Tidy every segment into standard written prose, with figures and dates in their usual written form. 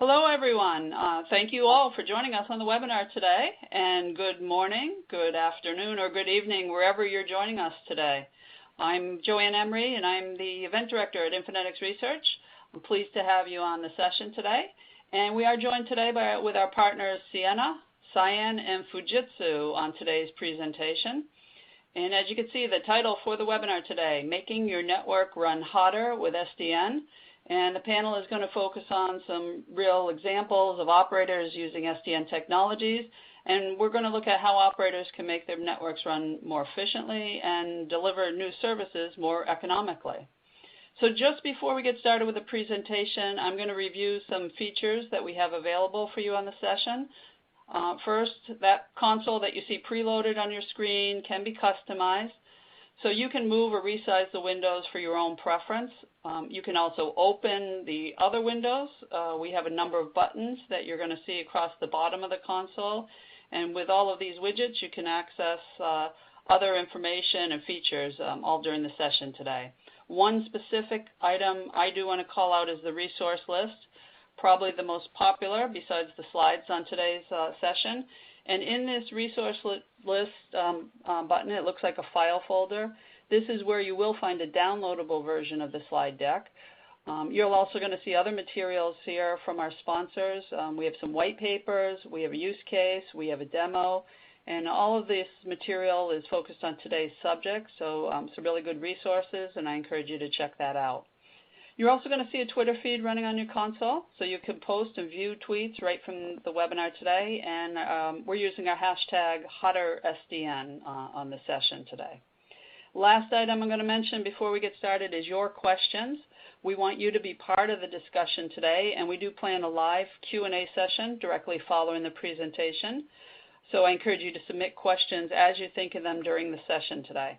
Hello, everyone. Thank you all for joining us on the webinar today, and good morning, good afternoon, or good evening, wherever you're joining us today. I'm Joanne Emery, and I'm the Event Director at Infonetics Research. I'm pleased to have you on the session today, and we are joined today with our partners Ciena, Cyan, and Fujitsu on today's presentation. And as you can see, the title for the webinar today, Making Your Network Run Hotter with SDN. And the panel is going to focus on some real examples of operators using SDN technologies. And we're going to look at how operators can make their networks run more efficiently and deliver new services more economically. So just before we get started with the presentation, I'm going to review some features that we have available for you on the session. First, that console that you see preloaded on your screen can be customized. So you can move or resize the windows for your own preference. You can also open the other windows. We have a number of buttons that you're going to see across the bottom of the console. And with all of these widgets, you can access other information and features all during the session today. One specific item I do want to call out is the resource list, probably the most popular besides the slides on today's session. And in this resource list button, it looks like a file folder. This is where you will find a downloadable version of the slide deck. You're also going to see other materials here from our sponsors. We have some white papers, we have a use case, we have a demo, and all of this material is focused on today's subject, so some really good resources, and I encourage you to check that out. You're also going to see a Twitter feed running on your console, so you can post and view tweets right from the webinar today, and we're using our hashtag HotterSDN on the session today. Last item I'm going to mention before we get started is your questions. We want you to be part of the discussion today, and we do plan a live Q&A session directly following the presentation. So I encourage you to submit questions as you think of them during the session today.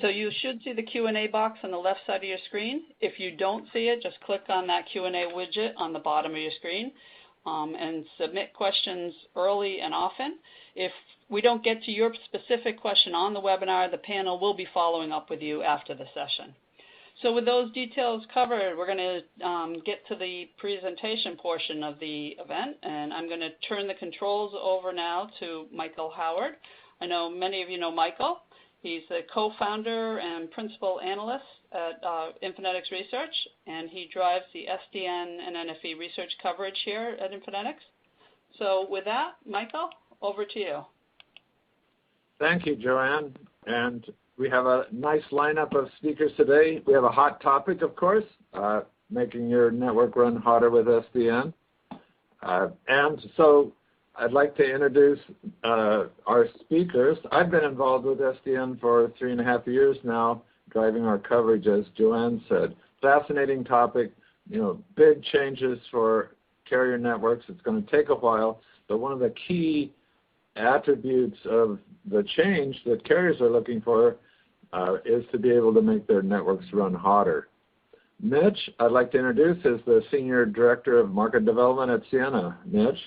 So you should see the Q&A box on the left side of your screen. If you don't see it, just click on that Q&A widget on the bottom of your screen and submit questions early and often. If we don't get to your specific question on the webinar, the panel will be following up with you after the session. So with those details covered, we're going to get to the presentation portion of the event, and I'm going to turn the controls over now to Michael Howard. I know many of you know Michael. He's the co-founder and principal analyst at Infonetics Research, and he drives the SDN and NFV research coverage here at Infonetics. So with that, Michael, over to you. Thank you, Joanne. And we have a nice lineup of speakers today. We have a hot topic, of course, making your network run hotter with SDN. And so I'd like to introduce our speakers. I've been involved with SDN for 3.5 years now, driving our coverage, as Joanne said. Fascinating topic, big changes for carrier networks. It's going to take a while, but one of the key attributes of the change that carriers are looking for is to be able to make their networks run hotter. Mitch, I'd like to introduce, is the Senior Director of Market Development at Ciena. Mitch?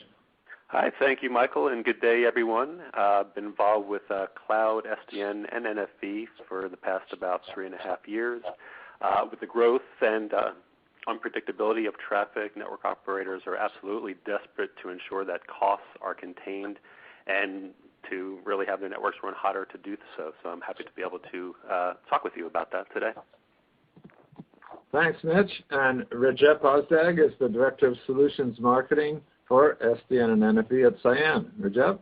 Hi, thank you, Michael, and good day, everyone. I've been involved with cloud, SDN, and NFV for the past about 3.5 years. With the growth and unpredictability of traffic, network operators are absolutely desperate to ensure that costs are contained and to really have their networks run hotter to do so. So I'm happy to be able to talk with you about that today. Thanks, Mitch. And Rajep Ozdag is the Director of Solutions Marketing for SDN and NFV at Cyan. Rajep?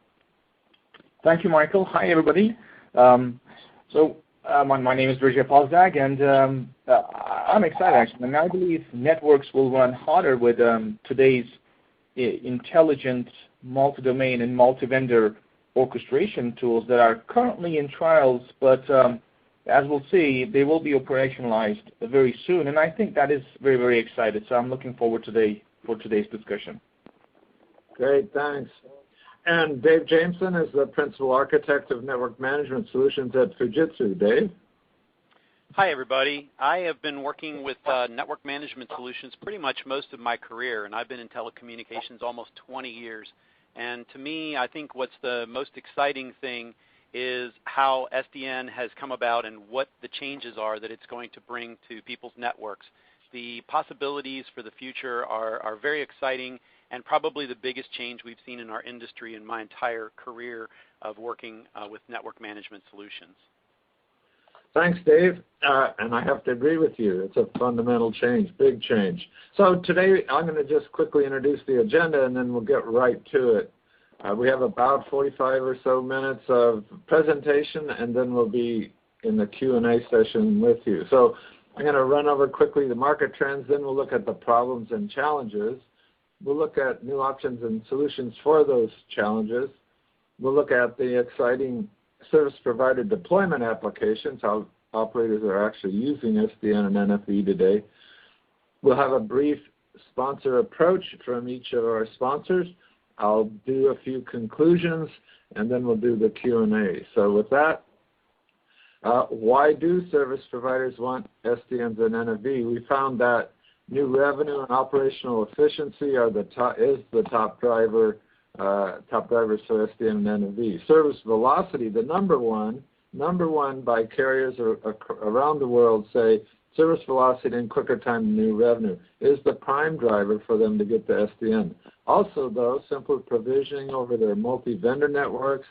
Thank you, Michael. Hi, everybody. My name is Rajep Ozdag, and I'm excited, actually. And I believe networks will run hotter with today's intelligent multi-domain and multi-vendor orchestration tools that are currently in trials, but as we'll see, they will be operationalized very soon, and I think that is very, very exciting. So I'm looking forward for today's discussion. Great, thanks. And Dave Jameson is the Principal Architect of Network Management Solutions at Fujitsu. Dave? Hi, everybody. I have been working with network management solutions pretty much most of my career, and I've been in telecommunications almost 20 years. And to me, I think what's the most exciting thing is how SDN has come about and what the changes are that it's going to bring to people's networks. the possibilities for the future are very exciting, and probably the biggest change we've seen in our industry in my entire career of working with network management solutions. Thanks, Dave. And I have to agree with you. It's a fundamental change, big change. So today I'm going to just quickly introduce the agenda, and then we'll get right to it. We have about 45 or so minutes of presentation, and then we'll be in the Q&A session with you. So I'm going to run over quickly the market trends, then we'll look at the problems and challenges. We'll look at new options and solutions for those challenges. We'll look at the exciting service provider deployment applications, how operators are actually using SDN and NFV today. We'll have a brief sponsor approach from each of our sponsors. I'll do a few conclusions, and then we'll do the Q&A. So with that, why do service providers want SDNs and NFV? We found that new revenue and operational efficiency are the top drivers for SDN and NFV. Service velocity, the number one by carriers around the world say service velocity and quicker time to new revenue is the prime driver for them to get the SDN. Also, though, simpler provisioning over their multi-vendor networks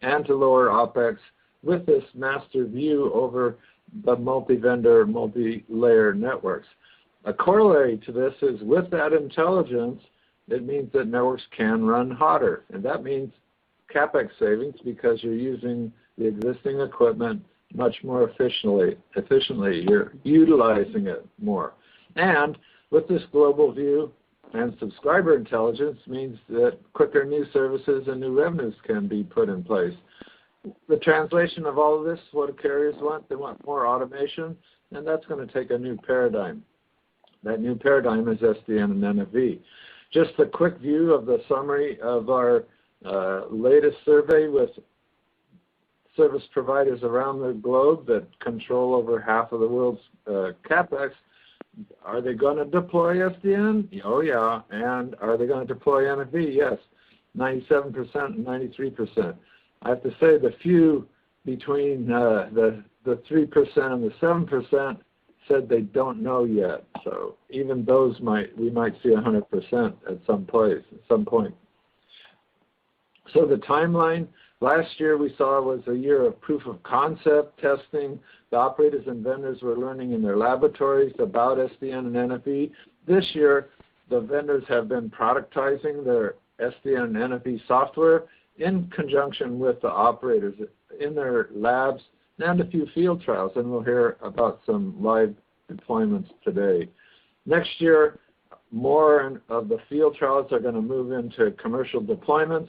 and to lower OPEX with this master view over the multi-vendor, multi-layer networks. A corollary to this is with that intelligence, it means that networks can run hotter, and that means capex savings because you're using the existing equipment much more efficiently. You're utilizing it more. And with this global view and subscriber intelligence means that quicker new services and new revenues can be put in place. The translation of all of this, what do carriers want? They want more automation, and that's going to take a new paradigm. That new paradigm is SDN and NFV. Just a quick view of the summary of our latest survey with service providers around the globe that control over half of the world's capex. Are they going to deploy SDN? Oh, yeah. And are they going to deploy NFV? Yes, 97% and 93%. I have to say the few between the 3% and the 7% said they don't know yet. So even those we might see 100% at some point. So the timeline last year we saw was a year of proof of concept testing. The operators and vendors were learning in their laboratories about SDN and NFV. This year the vendors have been productizing their SDN and NFV software in conjunction with the operators in their labs and a few field trials, and we'll hear about some live deployments today. Next year, more of the field trials are going to move into commercial deployments,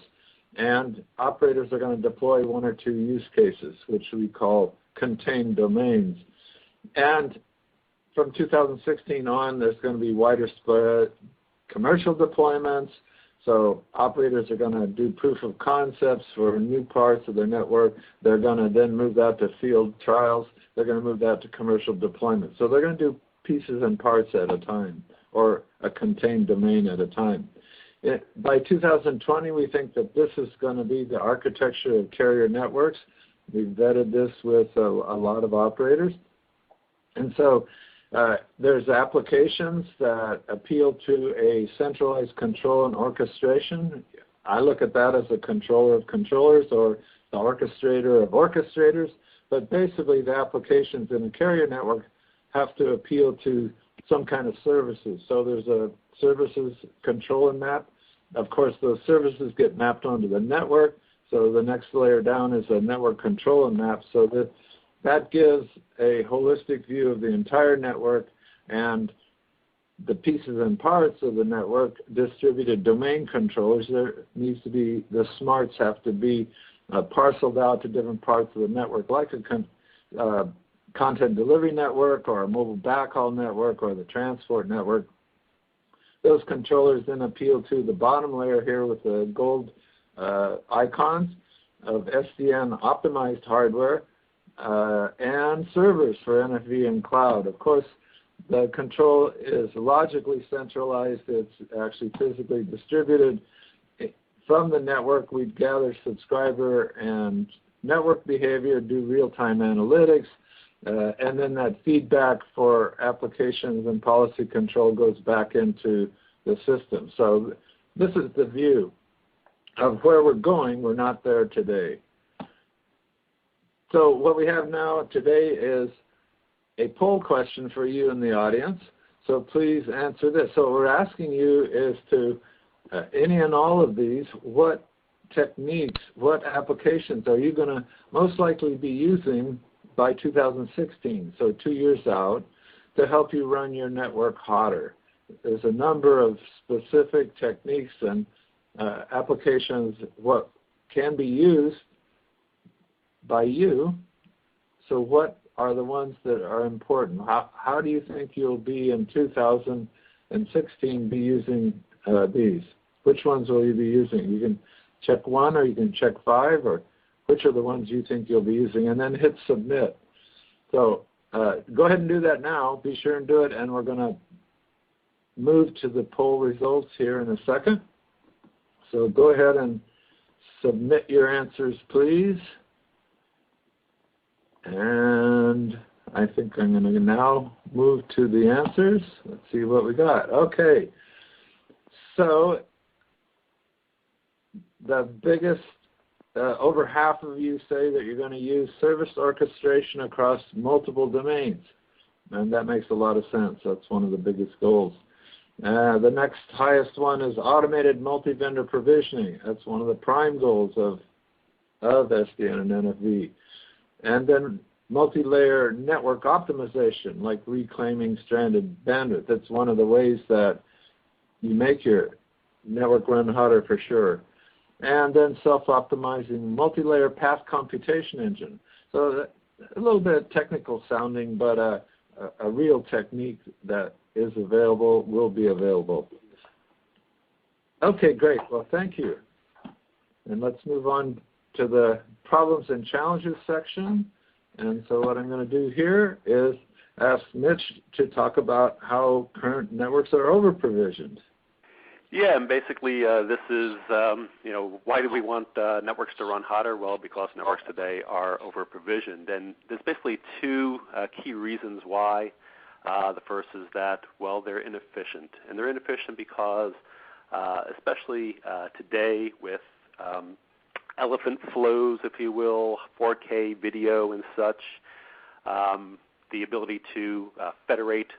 and operators are going to deploy one or two use cases, which we call contained domains. And from 2016 on, there's going to be wider spread commercial deployments. So operators are going to do proof of concepts for new parts of their network. They're going to then move that to field trials. They're going to move that to commercial deployment. So they're going to do pieces and parts at a time, or a contained domain at a time. By 2020, we think that this is going to be the architecture of carrier networks. We've vetted this with a lot of operators. And so there's applications that appeal to a centralized control and orchestration. I look at that as a controller of controllers or the orchestrator of orchestrators. But basically, the applications in a carrier network have to appeal to some kind of services. So there's a services control and map. Of course, those services get mapped onto the network. So the next layer down is a network control and map. So that gives a holistic view of the entire network and the pieces and parts of the network. Distributed domain controllers, there needs to be, the smarts have to be parceled out to different parts of the network, like a content delivery network or a mobile backhaul network or the transport network. Those controllers then appeal to the bottom layer here with the gold icons of SDN optimized hardware and servers for NFV and cloud. Of course, the control is logically centralized. It's actually physically distributed. From the network, we'd gather subscriber and network behavior, do real-time analytics, and then that feedback for applications and policy control goes back into the system. So this is the view of where we're going. We're not there today. So what we have now today is a poll question for you in the audience. So please answer this. So what we're asking you is to, any and all of these, what techniques, what applications are you going to most likely be using by 2016, so 2 years out, to help you run your network hotter? There's a number of specific techniques and applications what can be used by you. So what are the ones that are important? How do you think you'll be in 2016 be using these? Which ones will you be using? You can check one or you can check five, or which are the ones you think you'll be using, and then hit submit. So go ahead and do that now. Be sure and do it, and we're going to move to the poll results here in a second. So go ahead and submit your answers, please. And I think I'm going to now move to the answers. Let's see what we got. Okay. So the biggest, over half of you say that you're going to use service orchestration across multiple domains. And that makes a lot of sense. That's one of the biggest goals. The next highest one is automated multi-vendor provisioning. That's one of the prime goals of SDN and NFV. And then multi-layer network optimization, like reclaiming stranded bandwidth. That's one of the ways that you make your network run hotter for sure. And then self-optimizing multi-layer path computation engine. So a little bit technical sounding, but a real technique that is available, will be available. Okay, great. Well, thank you. And let's move on to the problems and challenges section. And so what I'm going to do here is ask Mitch to talk about how current networks are over-provisioned. Yeah, and basically this is, why do we want networks to run hotter? Well, because networks today are over-provisioned. And there's basically two key reasons why. The first is that, well, they're inefficient. And they're inefficient because, especially today with elephant flows, if you will, 4K video and such, the ability to federate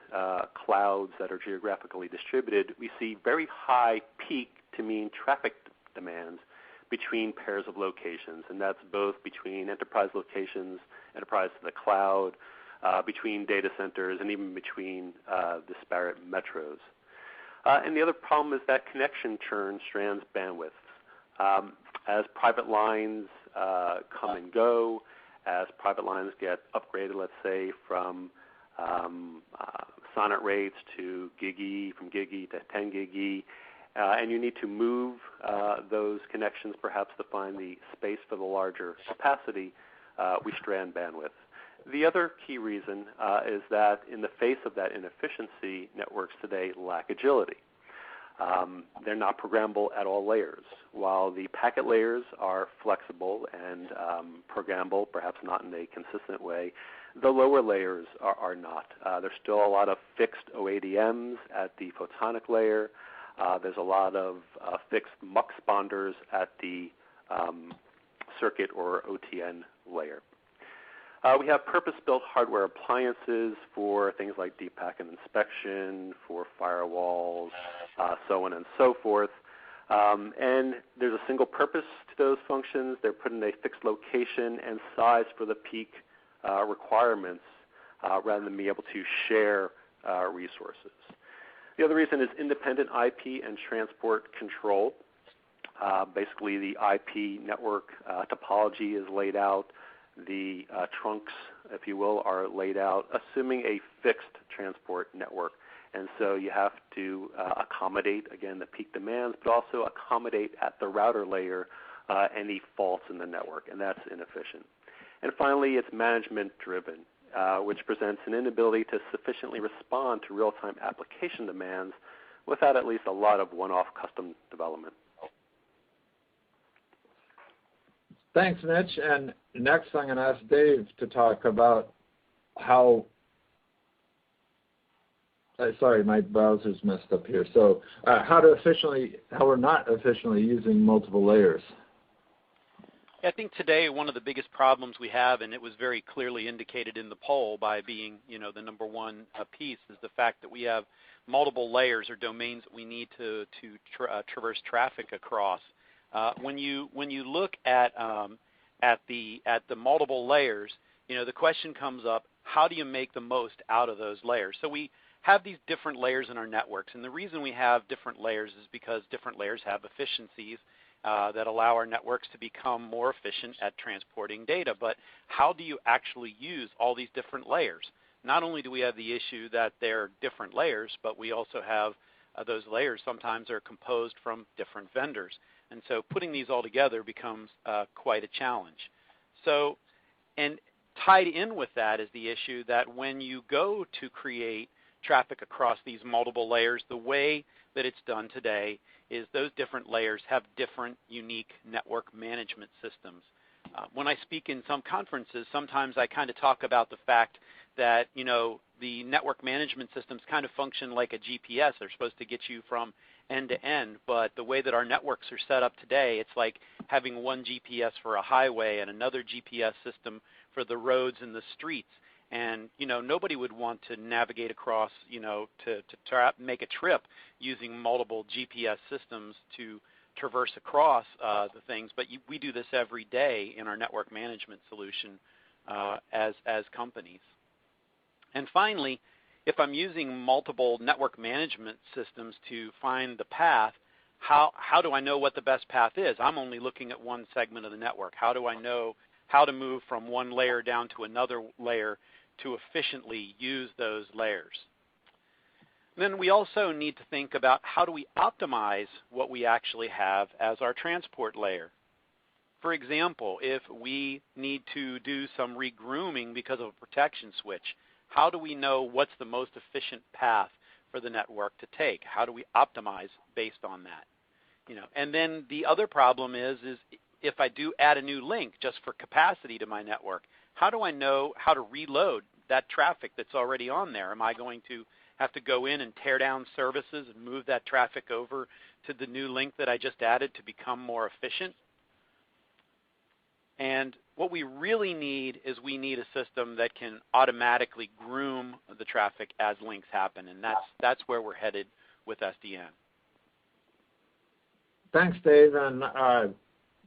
clouds that are geographically distributed, we see very high peak to mean traffic demands between pairs of locations, and that's both between enterprise locations, enterprise to the cloud, between data centers, and even between disparate metros. And the other problem is that connection churn strands bandwidth. As private lines come and go, as private lines get upgraded, let's say, from sonnet rates to GigE, from GigE to 10 GigE, and you need to move those connections perhaps to find the space for the larger capacity, we strand bandwidth. The other key reason is that in the face of that inefficiency, networks today lack agility. They're not programmable at all layers. While the packet layers are flexible and programmable, perhaps not in a consistent way, the lower layers are not. There's still a lot of fixed OADMs at the photonic layer. There's a lot of fixed mux bonders at the circuit or OTN layer. We have purpose-built hardware appliances for things like deep packet inspection, for firewalls, so on and so forth. And there's a single purpose to those functions. They're put in a fixed location and size for the peak requirements rather than be able to share resources. The other reason is independent IP and transport control. Basically, the IP network topology is laid out. The trunks, if you will, are laid out, assuming a fixed transport network. And so you have to accommodate, again, the peak demands, but also accommodate at the router layer any faults in the network, and that's inefficient. And finally, it's management-driven, which presents an inability to sufficiently respond to real-time application demands without at least a lot of one-off custom development. Thanks, Mitch. And next I'm going to ask Dave to talk about how sorry, my browser's messed up here. So how we're not efficiently using multiple layers. I think today one of the biggest problems we have, and it was very clearly indicated in the poll by being, the number one piece, is the fact that we have multiple layers or domains that we need to traverse traffic across. When you look at the multiple layers, the question comes up: how do you make the most out of those layers? So we have these different layers in our networks, and the reason we have different layers is because different layers have efficiencies that allow our networks to become more efficient at transporting data. But how do you actually use all these different layers? Not only do we have the issue that they're different layers, but we also have those layers sometimes are composed from different vendors. And so putting these all together becomes quite a challenge. So, and tied in with that is the issue that when you go to create traffic across these multiple layers, the way that it's done today is those different layers have different unique network management systems. When I speak in some conferences, sometimes I kind of talk about the fact that, the network management systems kind of function like a GPS. They're supposed to get you from end to end, but the way that our networks are set up today, it's like having one GPS for a highway and another GPS system for the roads and the streets. And, nobody would want to navigate across, to make a trip using multiple GPS systems to traverse across the things. But we do this every day in our network management solution as companies. And finally, if I'm using multiple network management systems to find the path, how do I know what the best path is? I'm only looking at one segment of the network. How do I know how to move from one layer down to another layer to efficiently use those layers? Then we also need to think about how do we optimize what we actually have as our transport layer. For example, if we need to do some regrooming because of a protection switch, how do we know what's the most efficient path for the network to take? How do we optimize based on that? And then the other problem is if I do add a new link just for capacity to my network, how do I know how to reload that traffic that's already on there? Am I going to have to go in and tear down services and move that traffic over to the new link that I just added to become more efficient? And what we really need is we need a system that can automatically groom the traffic as links happen, and that's where we're headed with SDN. Thanks, Dave. And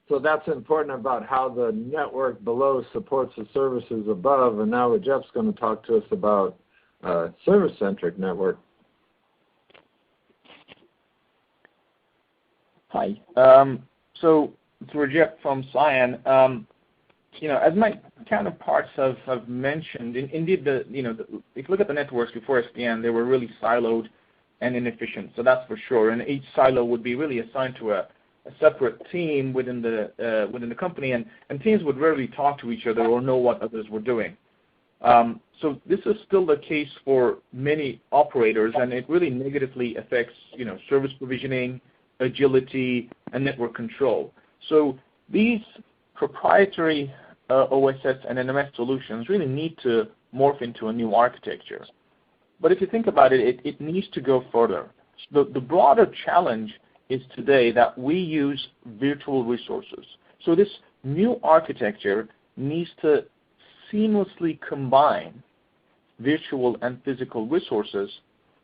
so that's important about how the network below supports the services above. And now Jeff's going to talk to us about service-centric network. Hi. So it's Rajep from Cyan. As my counterparts have mentioned, indeed, if you look at the networks before SDN, they were really siloed and inefficient. So that's for sure. And each silo would be really assigned to a separate team within the company, and teams would rarely talk to each other or know what others were doing. So this is still the case for many operators, and it really negatively affects service provisioning, agility, and network control. So these proprietary OSS and NMS solutions really need to morph into a new architecture. But if you think about it, it needs to go further. The broader challenge is today that we use virtual resources. So this new architecture needs to seamlessly combine virtual and physical resources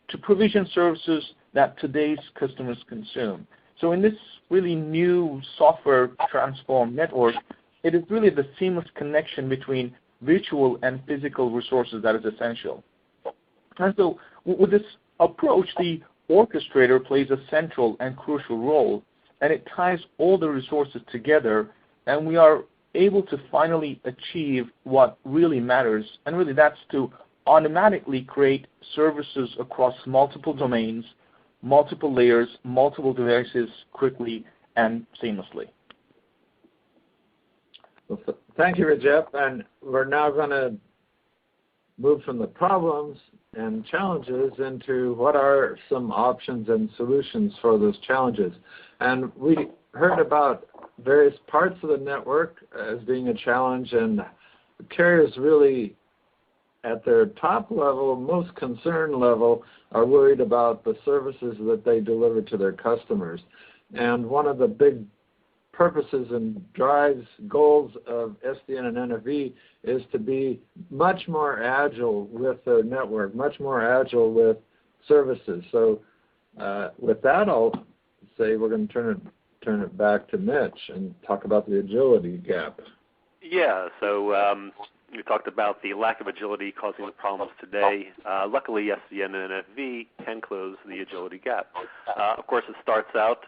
to provision services that today's customers consume. So in this really new software transformed network, it is really the seamless connection between virtual and physical resources that is essential. And so with this approach, the orchestrator plays a central and crucial role, and it ties all the resources together, and we are able to finally achieve what really matters, and really that's to automatically create services across multiple domains, multiple layers, multiple devices quickly and seamlessly. Well, thank you, Rajep. And we're now going to move from the problems and challenges into what are some options and solutions for those challenges. And we heard about various parts of the network as being a challenge, and carriers really at their top level, most concern level, are worried about the services that they deliver to their customers. And one of the big purposes and drives, goals of SDN and NFV is to be much more agile with their network, much more agile with services. So with that, I'll say we're going to turn it back to Mitch and talk about the agility gap. Yeah, so we talked about the lack of agility causing the problems today. Luckily, SDN and NFV can close the agility gap. Of course, it starts out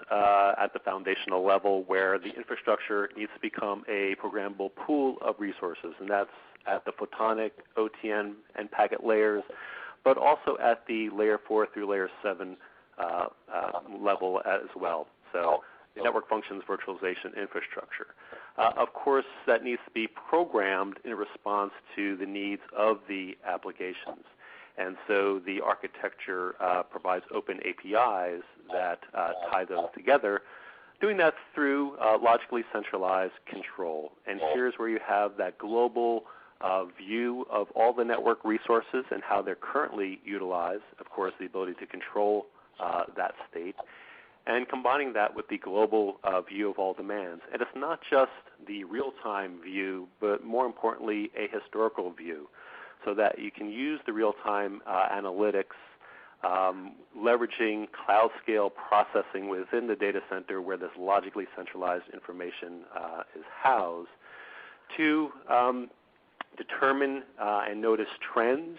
at the foundational level where the infrastructure needs to become a programmable pool of resources, and that's at the photonic, OTN, and packet layers, but also at the layer 4 through layer 7 level as well. So the Network Functions Virtualization infrastructure. Of course, that needs to be programmed in response to the needs of the applications. And so the architecture provides open APIs that tie those together, doing that through logically centralized control. And here's where you have that global view of all the network resources and how they're currently utilized, of course, the ability to control that state, and combining that with the global view of all demands. And it's not just the real-time view, but more importantly, a historical view, so that you can use the real-time analytics, leveraging cloud-scale processing within the data center where this logically centralized information is housed, to determine and notice trends.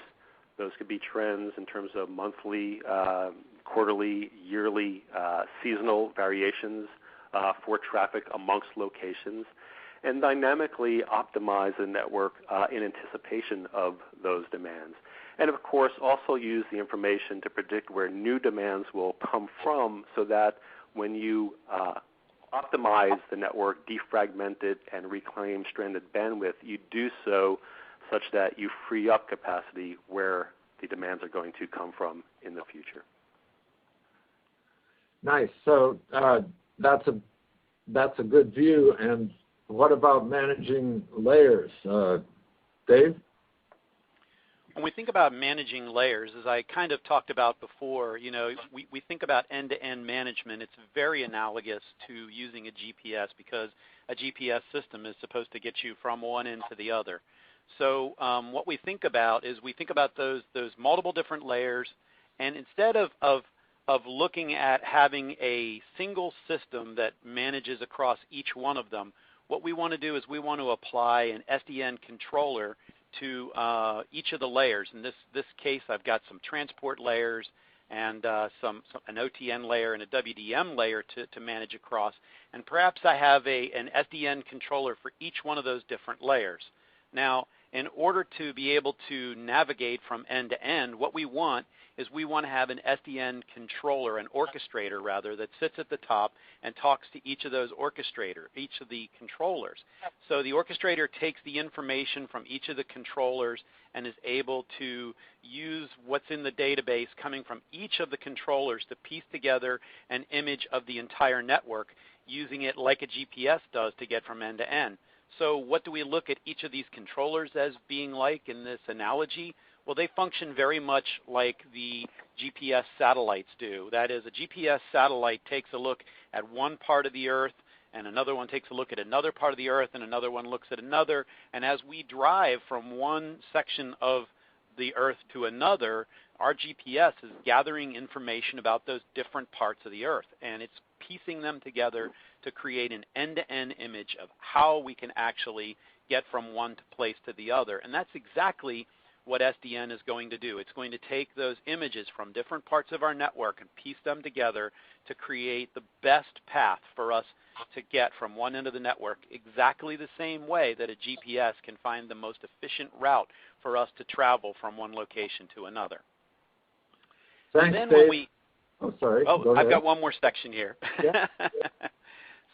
Those could be trends in terms of monthly, quarterly, yearly, seasonal variations for traffic amongst locations, and dynamically optimize the network in anticipation of those demands. And of course, also use the information to predict where new demands will come from, so that when you optimize the network, defragment it, and reclaim stranded bandwidth, you do so such that you free up capacity where the demands are going to come from in the future. Nice. So that's a good view. And what about managing layers, Dave? When we think about managing layers, as I kind of talked about before, we think about end-to-end management. It's very analogous to using a GPS, because a GPS system is supposed to get you from one end to the other. So what we think about is we think about those multiple different layers, and instead of looking at having a single system that manages across each one of them, what we want to do is we want to apply an SDN controller to each of the layers. In this case, I've got some transport layers and an OTN layer and a WDM layer to manage across. And perhaps I have an SDN controller for each one of those different layers. Now, in order to be able to navigate from end to end, what we want is we want to have an SDN controller, an orchestrator rather, that sits at the top and talks to each of those each of the controllers. So the orchestrator takes the information from each of the controllers and is able to use what's in the database coming from each of the controllers to piece together an image of the entire network, using it like a GPS does to get from end to end. So what do we look at each of these controllers as being like in this analogy? Well, they function very much like the GPS satellites do. That is, a GPS satellite takes a look at one part of the Earth, and another one takes a look at another part of the Earth, and another one looks at another. And as we drive from one section of the Earth to another, our GPS is gathering information about those different parts of the Earth, and it's piecing them together to create an end-to-end image of how we can actually get from one place to the other. And that's exactly what SDN is going to do. It's going to take those images from different parts of our network and piece them together to create the best path for us to get from one end of the network, exactly the same way that a GPS can find the most efficient route for us to travel from one location to another. Thanks, and then Dave. when we, sorry. I've got one more section here. Yeah.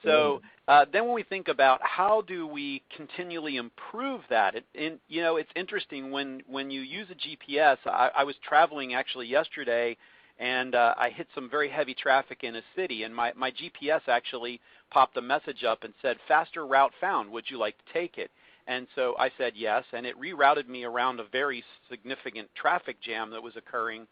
So then when we think about how do we continually improve that, it's interesting when you use a GPS. I was traveling actually yesterday, and I hit some very heavy traffic in a city, and my GPS actually popped a message up and said, "Faster route found, would you like to take it?" And so I said yes, and it rerouted me around a very significant traffic jam that was occurring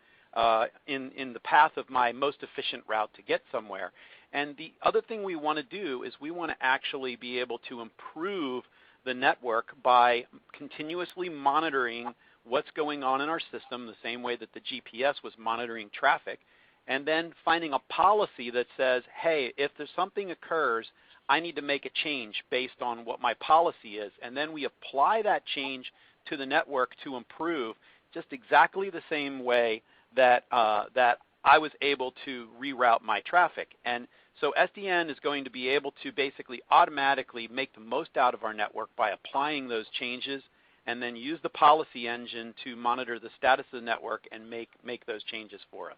in the path of my most efficient route to get somewhere. And the other thing we want to do is we want to actually be able to improve the network by continuously monitoring what's going on in our system the same way that the GPS was monitoring traffic, and then finding a policy that says, hey, if there's something occurs, I need to make a change based on what my policy is. And then we apply that change to the network to improve just exactly the same way that, that I was able to reroute my traffic. And so SDN is going to be able to basically automatically make the most out of our network by applying those changes, and then use the policy engine to monitor the status of the network and make those changes for us.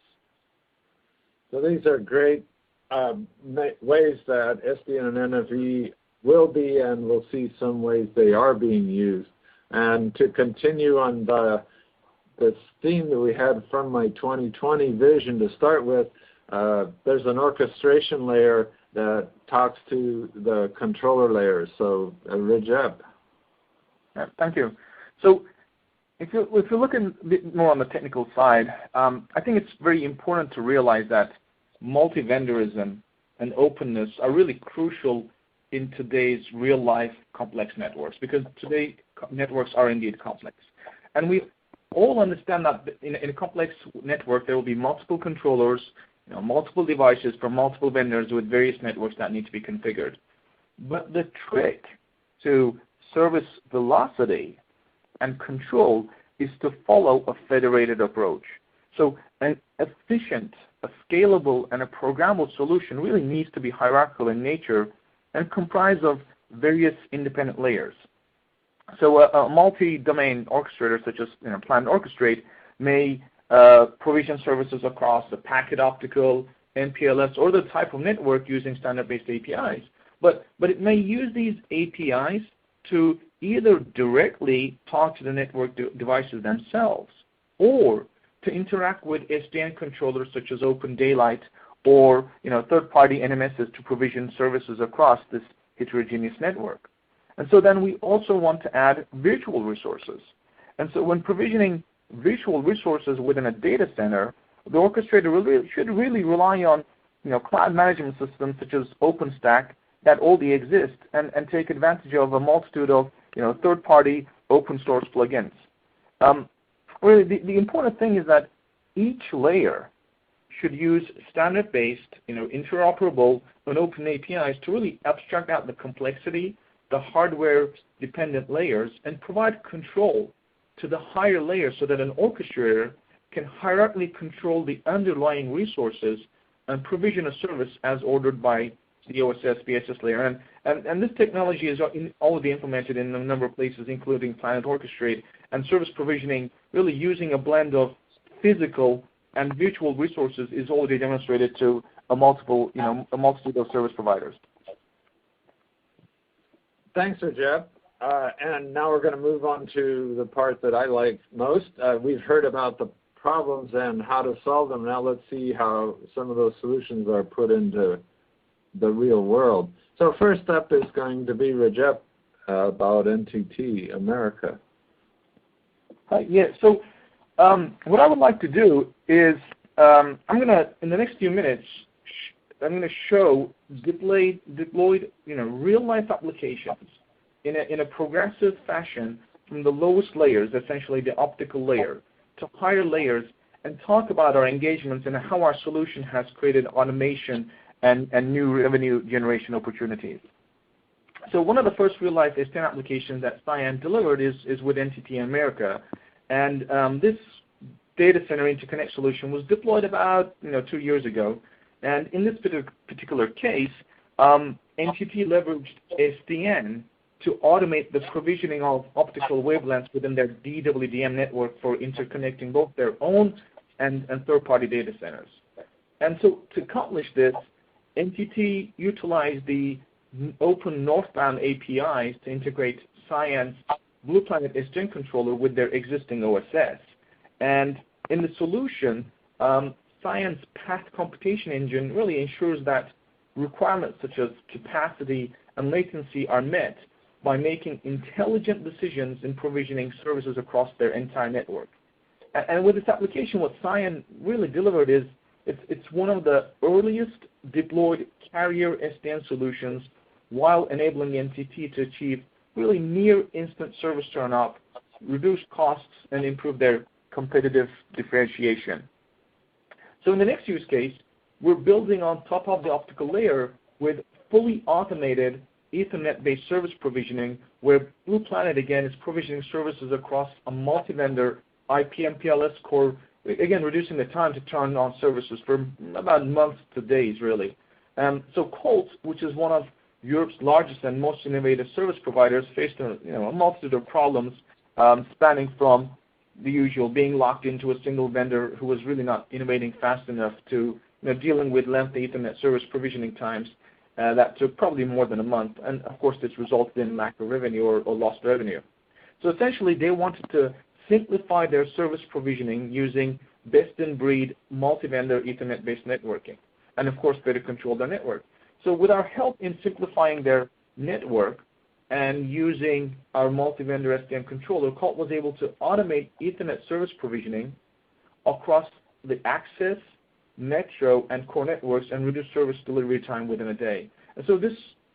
So these are great ways that SDN and NFV will be, and we'll see some ways they are being used. And to continue on the theme that we had from my 2020 vision to start with, there's an orchestration layer that talks to the controller layers. So, Rajab. Yeah, thank you. So if you're looking a bit more on the technical side, I think it's very important to realize that multi-vendorism and openness are really crucial in today's real-life complex networks, because today networks are indeed complex. And we all understand that in a complex network there will be multiple controllers, multiple devices from multiple vendors with various networks that need to be configured. But the trick to service velocity and control is to follow a federated approach. So an efficient, a scalable, and a programmable solution really needs to be hierarchical in nature and comprise of various independent layers. So a multi-domain orchestrator such as Plan Orchestrate may provision services across the packet optical, MPLS, or the type of network using standard-based APIs. But it may use these APIs to either directly talk to the network devices themselves, or to interact with SDN controllers such as Open Daylight or third-party NMSs to provision services across this heterogeneous network. And so then we also want to add virtual resources. And so when provisioning virtual resources within a data center, the orchestrator should really rely on cloud management systems such as OpenStack that already exist, and take advantage of a multitude of third-party open source plugins. Really, the important thing is that each layer should use standard-based, interoperable, and open APIs to really abstract out the complexity, the hardware-dependent layers, and provide control to the higher layers so that an orchestrator can hierarchically control the underlying resources and provision a service as ordered by the OSS BSS layer. And this technology is already implemented in a number of places, including Planet Orchestrate, and service provisioning, really using a blend of physical and virtual resources, is already demonstrated to a multitude of service providers. Thanks, Rajab. And now we're going to move on to the part that I like most. We've heard about the problems and how to solve them. Now let's see how some of those solutions are put into the real world. So first up is going to be Rajab about NTT America. Yeah, so what I would like to do is I'm going to, in the next few minutes, I'm going to show deployed real-life applications in a progressive fashion from the lowest layers, essentially the optical layer, to higher layers, and talk about our engagements and how our solution has created automation and new revenue generation opportunities. So one of the first real-life SDN applications that Cyan delivered is with NTT America, and this data center interconnect solution was deployed about 2 years ago. And in this particular case, NTT leveraged SDN to automate the provisioning of optical wavelengths within their DWDM network for interconnecting both their own and third-party data centers. And so to accomplish this, NTT utilized the open northbound APIs to integrate Cyan's Blue Planet SDN controller with their existing OSS. And in the solution, Cyan's path computation engine really ensures that requirements such as capacity and latency are met by making intelligent decisions in provisioning services across their entire network. And with this application, what Cyan really delivered is it's one of the earliest deployed carrier SDN solutions while enabling the NTT to achieve really near instant service turn up, reduce costs, and improve their competitive differentiation. So in the next use case, we're building on top of the optical layer with fully automated Ethernet-based service provisioning, where Blue Planet, again, is provisioning services across a multi-vendor IP/MPLS core, again, reducing the time to turn on services from about months to days, really. So Colt, which is one of Europe's largest and most innovative service providers, faced a multitude of problems spanning from the usual, being locked into a single vendor who was really not innovating fast enough, to dealing with lengthy Ethernet service provisioning times that took probably more than a month, and of course this resulted in lack of revenue or lost revenue. So essentially they wanted to simplify their service provisioning using best-in-breed multi-vendor Ethernet-based networking, and of course better control their network. So with our help in simplifying their network and using our multi-vendor SDN controller, Colt was able to automate Ethernet service provisioning across the access, metro, and core networks and reduce service delivery time within a day. And so this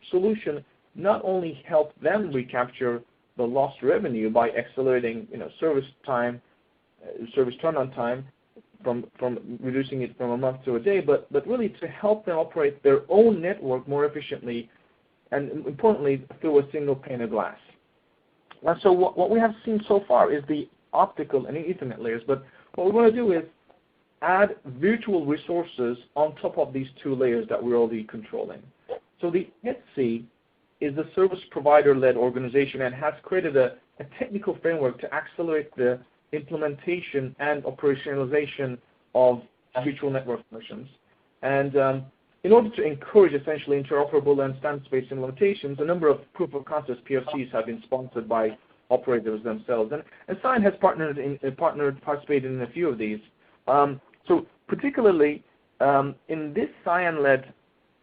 solution not only helped them recapture the lost revenue by accelerating service time, service turn-on time, from reducing it from a month to a day, but really to help them operate their own network more efficiently and importantly through a single pane of glass. And so what we have seen so far is the optical and Ethernet layers, but what we want to do is add virtual resources on top of these two layers that we're already controlling. So the ETSI is a service provider-led organization and has created a technical framework to accelerate the implementation and operationalization of virtual network functions. And in order to encourage essentially interoperable and standards-based implementations, a number of proof of concepts, POCs, have been sponsored by operators themselves. And Cyan has participated in a few of these. So particularly in this Cyan-led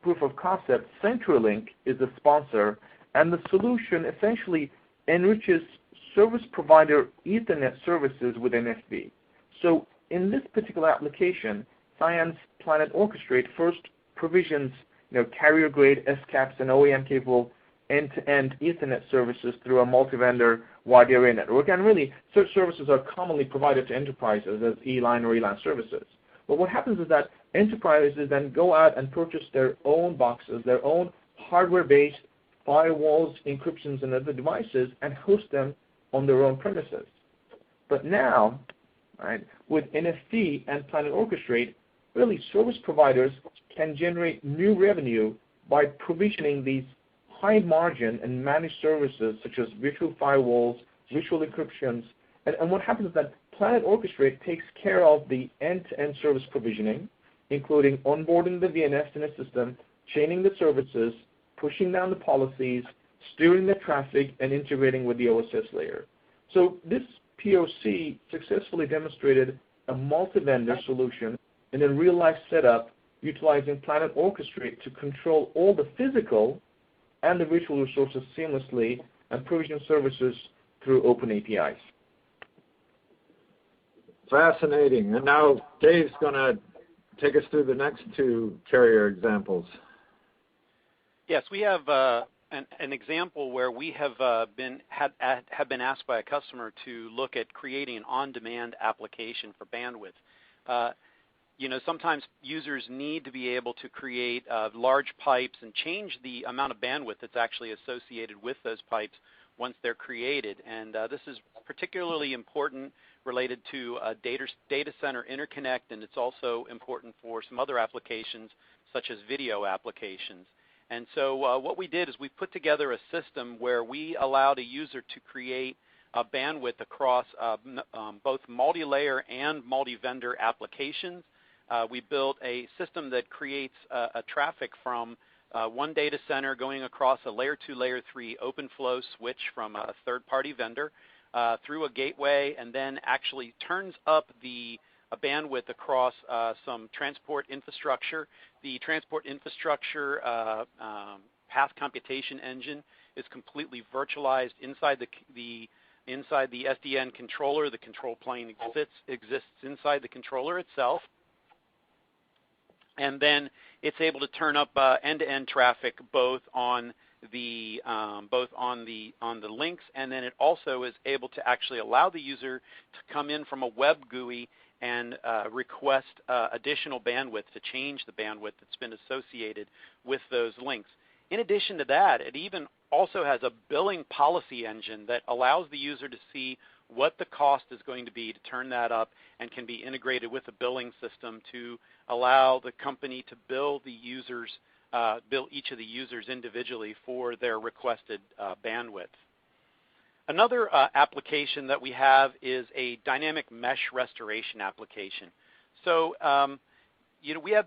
proof of concept, CenturyLink is the sponsor, and the solution essentially enriches service provider Ethernet services with NFV. So in this particular application, Cyan's Planet Orchestrate first provisions carrier-grade SCAPs and OEM-capable end-to-end Ethernet services through a multi-vendor wide area network. And really, such services are commonly provided to enterprises as E-line or E-line services. But what happens is that enterprises then go out and purchase their own boxes, their own hardware-based firewalls, encryptions, and other devices, and host them on their own premises. But now, with NFV and Planet Orchestrate, really service providers can generate new revenue by provisioning these high margin and managed services such as virtual firewalls, virtual encryptions, and what happens is that Planet Orchestrate takes care of the end-to-end service provisioning, including onboarding the VNFs in a system, chaining the services, pushing down the policies, steering the traffic, and integrating with the OSS layer. So this POC successfully demonstrated a multi-vendor solution in a real-life setup utilizing Planet Orchestrate to control all the physical and the virtual resources seamlessly and provision services through open APIs. Fascinating. And now Dave's going to take us through the next two carrier examples. Yes, we have an example where we have been asked by a customer to look at creating an on-demand application for bandwidth. Sometimes users need to be able to create large pipes and change the amount of bandwidth that's actually associated with those pipes once they're created. And this is particularly important related to data center interconnect, and it's also important for some other applications such as video applications. And so what we did is we put together a system where we allowed a user to create a bandwidth across both multi-layer and multi-vendor applications. We built a system that creates a traffic from one data center going across a layer 2, layer 3 open flow switch from a third-party vendor through a gateway, and then actually turns up the bandwidth across some transport infrastructure. The transport infrastructure path computation engine is completely virtualized inside the SDN controller. The control plane exists inside the controller itself, and then it's able to turn up end-to-end traffic both on the links, and then it also is able to actually allow the user to come in from a web GUI and request additional bandwidth to change the bandwidth that's been associated with those links. In addition to that, it even also has a billing policy engine that allows the user to see what the cost is going to be to turn that up, and can be integrated with a billing system to allow the company to bill each of the users individually for their requested bandwidth. Another application that we have is a dynamic mesh restoration application. So we have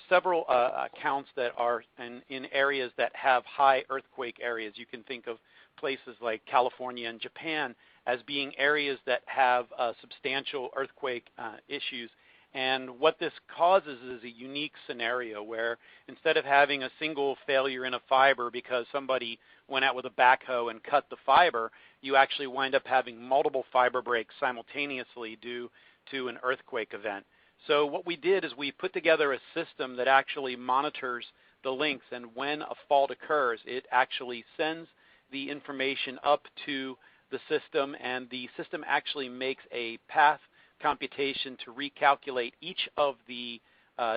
several accounts that are in areas that have high earthquake areas. You can think of places like California and Japan as being areas that have substantial earthquake issues. And what this causes is a unique scenario where instead of having a single failure in a fiber because somebody went out with a backhoe and cut the fiber, you actually wind up having multiple fiber breaks simultaneously due to an earthquake event. So what we did is we put together a system that actually monitors the links, and when a fault occurs, it actually sends the information up to the system, and the system actually makes a path computation to recalculate each of the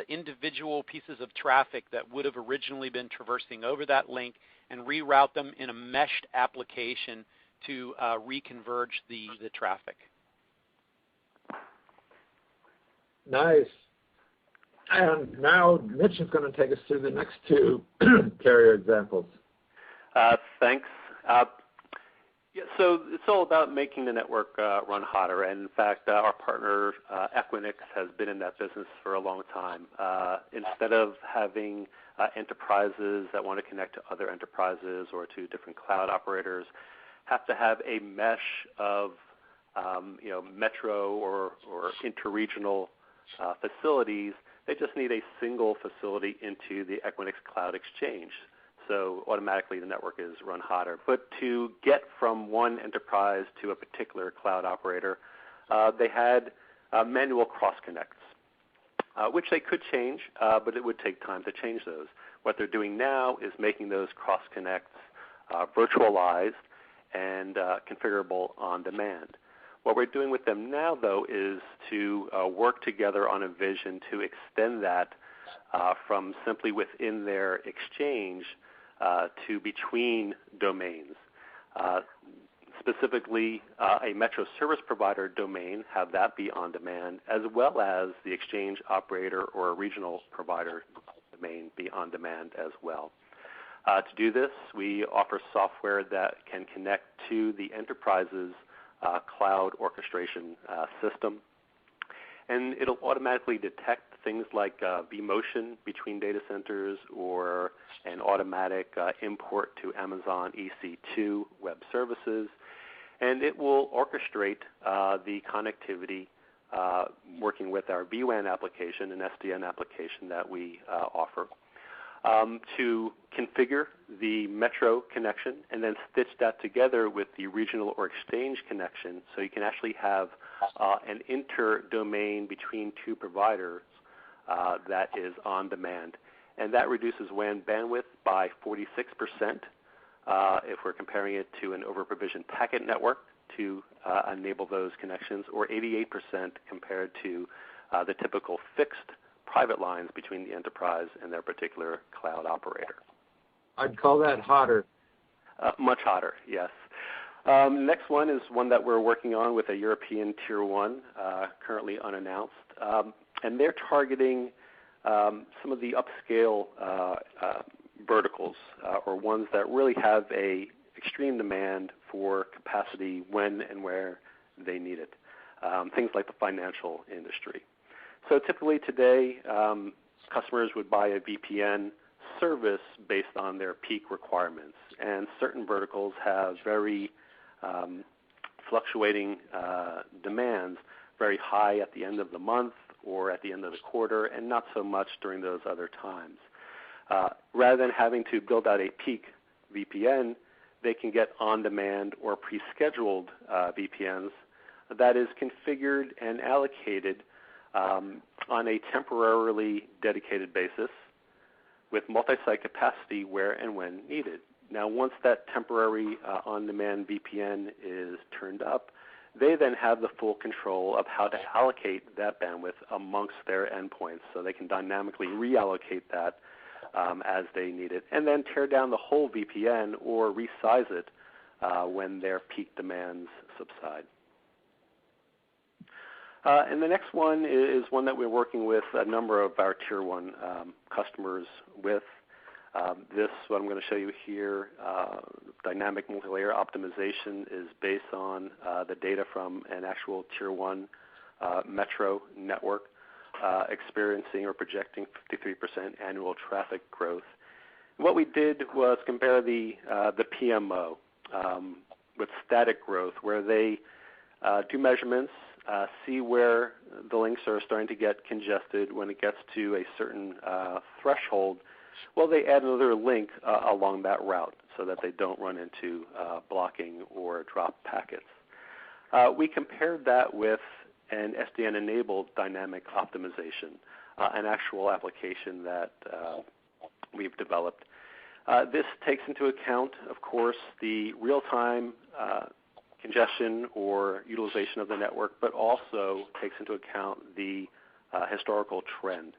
individual pieces of traffic that would have originally been traversing over that link, and reroute them in a meshed application to reconverge the traffic. Nice. And now Mitch is going to take us through the next two carrier examples. Thanks. So it's all about making the network run hotter. And in fact, our partner Equinix has been in that business for a long time. Instead of having enterprises that want to connect to other enterprises or to different cloud operators have to have a mesh of metro or interregional facilities, they just need a single facility into the Equinix Cloud Exchange. So automatically the network is run hotter. But to get from one enterprise to a particular cloud operator, they had manual cross-connects, which they could change, but it would take time to change those. What they're doing now is making those cross-connects virtualized and configurable on demand. What we're doing with them now, though, is to work together on a vision to extend that from simply within their exchange to between domains. Specifically, a metro service provider domain, have that be on demand, as well as the exchange operator or a regional provider domain be on demand as well. To do this, we offer software that can connect to the enterprise's cloud orchestration system, and it'll automatically detect things like vMotion between data centers or an automatic import to Amazon EC2 web services, and it will orchestrate the connectivity working with our vWAN application and SDN application that we offer to configure the metro connection and then stitch that together with the regional or exchange connection, so you can actually have an inter-domain between two providers that is on demand. And that reduces WAN bandwidth by 46% if we're comparing it to an overprovisioned packet network to enable those connections, or 88% compared to the typical fixed private lines between the enterprise and their particular cloud operator. I'd call that hotter. Much hotter, yes. Next one is one that we're working on with a European Tier 1, currently unannounced. And they're targeting some of the upscale verticals or ones that really have a extreme demand for capacity when and where they need it, things like the financial industry. So typically today, customers would buy a VPN service based on their peak requirements, and certain verticals have very fluctuating demands, very high at the end of the month or at the end of the quarter, and not so much during those other times. Rather than having to build out a peak VPN, they can get on-demand or pre-scheduled VPNs that is configured and allocated on a temporarily dedicated basis with multi-site capacity where and when needed. Now, once that temporary on-demand VPN is turned up, they then have the full control of how to allocate that bandwidth amongst their endpoints, so they can dynamically reallocate that as they need it, and then tear down the whole VPN or resize it when their peak demands subside. And the next one is one that we're working with a number of our Tier 1 customers with. This, what I'm going to show you here, dynamic multilayer optimization, is based on the data from an actual Tier 1 metro network experiencing or projecting 53% annual traffic growth. And what we did was compare the PMO with static growth, where they do measurements, see where the links are starting to get congested. When it gets to a certain threshold, well, they add another link along that route so that they don't run into blocking or drop packets. We compared that with an SDN-enabled dynamic optimization, an actual application that we've developed. This takes into account, of course, the real-time congestion or utilization of the network, but also takes into account the historical trend.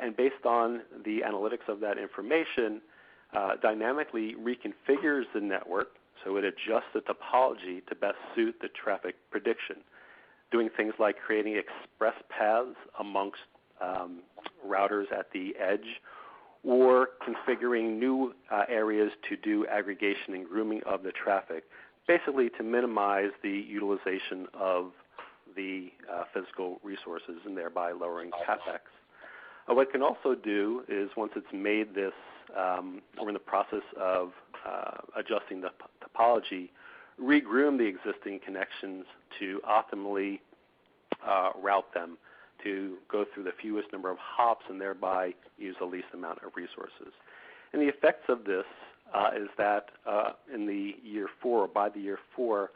And based on the analytics of that information, dynamically reconfigures the network so it adjusts the topology to best suit the traffic prediction, doing things like creating express paths amongst routers at the edge, or configuring new areas to do aggregation and grooming of the traffic, basically to minimize the utilization of the physical resources and thereby lowering capex. What it can also do is, once it's made this, we're in the process of adjusting the topology, regroom the existing connections to optimally route them to go through the fewest number of hops and thereby use the least amount of resources. And the effects of this is that in the year 4, or by the year 4,